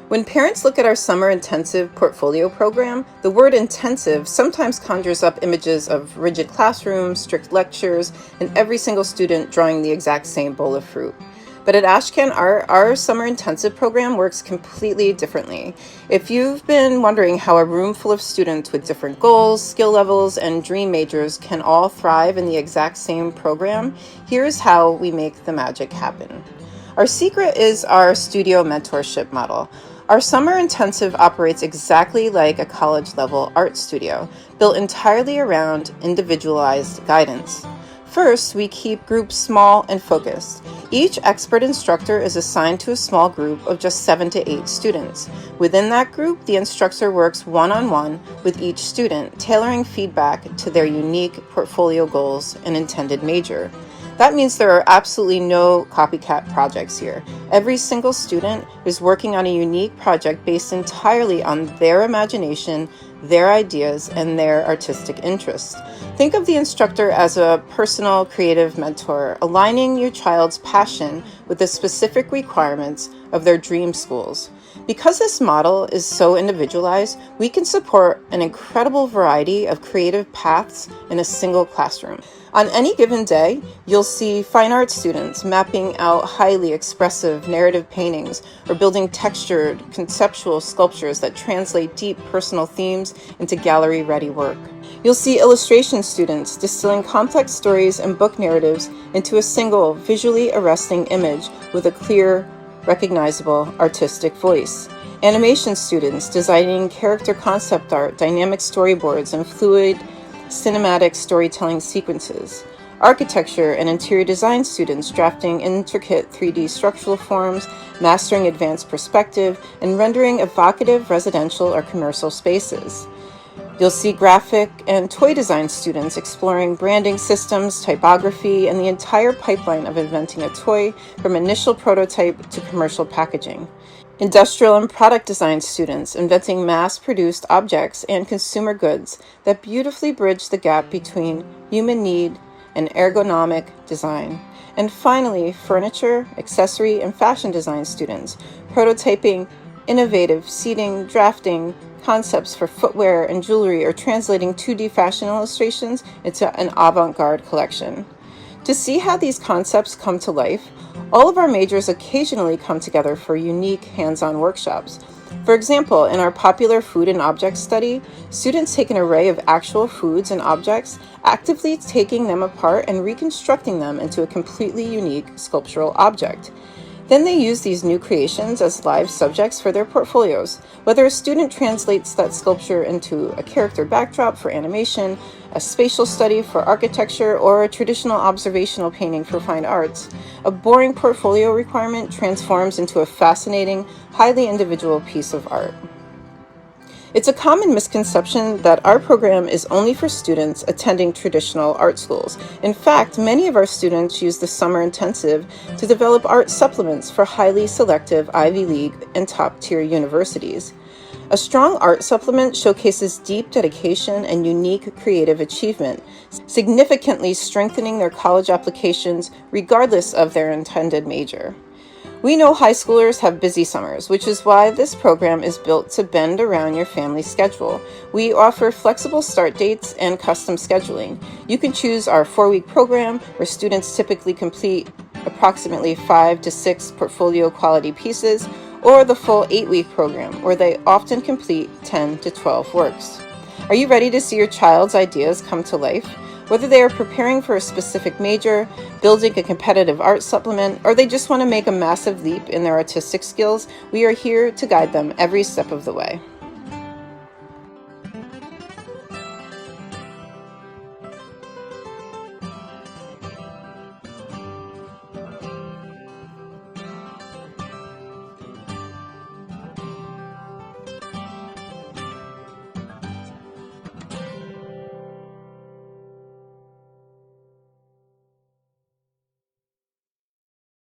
When parents look at our summer intensive portfolio program, the word intensive sometimes conjures up images of rigid classrooms, strict lectures, and every single student drawing the exact same bowl of fruit. But at Ashcan Art, our summer intensive program works completely differently. If you've been wondering how a room full of students with different goals, skill levels, and dream majors can all thrive in the exact same program, here's how we make the magic happen. Our secret is our studio mentorship model. Our summer intensive operates exactly like a college-level art studio, built entirely around individualized guidance. First, we keep groups small and focused. Each expert instructor is assigned to a small group of just 7 to 8 students. Within that group, the instructor works one-on-one with each student, tailoring feedback to their unique portfolio goals and intended major. That means there are absolutely no copycat projects here. Every single student is working on a unique project based entirely on their imagination, their ideas, and their artistic interests. Think of the instructor as a personal creative mentor, aligning your child's passion with the specific requirements of their dream schools. Because this model is so individualized, we can support an incredible variety of creative paths in a single classroom. On any given day, you'll see fine art students mapping out highly expressive narrative paintings or building textured, conceptual sculptures that translate deep personal themes into gallery-ready work. You'll see illustration students distilling complex stories and book narratives into a single, visually arresting image with a clear, recognizable artistic voice. Animation students designing character concept art, dynamic storyboards, and fluid cinematic storytelling sequences. Architecture and interior design students drafting intricate 3D structural forms, mastering advanced perspective, and rendering evocative residential or commercial spaces. You'll see graphic and toy design students exploring branding systems, typography, and the entire pipeline of inventing a toy from initial prototype to commercial packaging. Industrial and product design students inventing mass-produced objects and consumer goods that beautifully bridge the gap between human need and ergonomic design. And finally, furniture, accessory, and fashion design students prototyping innovative seating, drafting concepts for footwear and jewelry, or translating 2D fashion illustrations into an avant-garde collection. To see how these concepts come to life, all of our majors occasionally come together for unique hands-on workshops. For example, in our popular food and object study, students take an array of actual foods and objects, actively taking them apart and reconstructing them into a completely unique sculptural object. Then they use these new creations as live subjects for their portfolios. Whether a student translates that sculpture into a character backdrop for animation, a spatial study for architecture, or a traditional observational painting for fine arts, a boring portfolio requirement transforms into a fascinating, highly individual piece of art. It's a common misconception that our program is only for students attending traditional art schools. In fact, many of our students use the summer intensive to develop art supplements for highly selective Ivy League and top-tier universities. A strong art supplement showcases deep dedication and unique creative achievement, significantly strengthening their college applications regardless of their intended major. We know high schoolers have busy summers, which is why this program is built to bend around your family's schedule. We offer flexible start dates and custom scheduling. You can choose our 4-week program, where students typically complete approximately 5 to 6 portfolio quality pieces, or the full 8-week program, where they often complete 10 to 12 works. Are you ready to see your child's ideas come to life? Whether they are preparing for a specific major, building a competitive art supplement, or they just want to make a massive leap in their artistic skills, we are here to guide them every step of the way.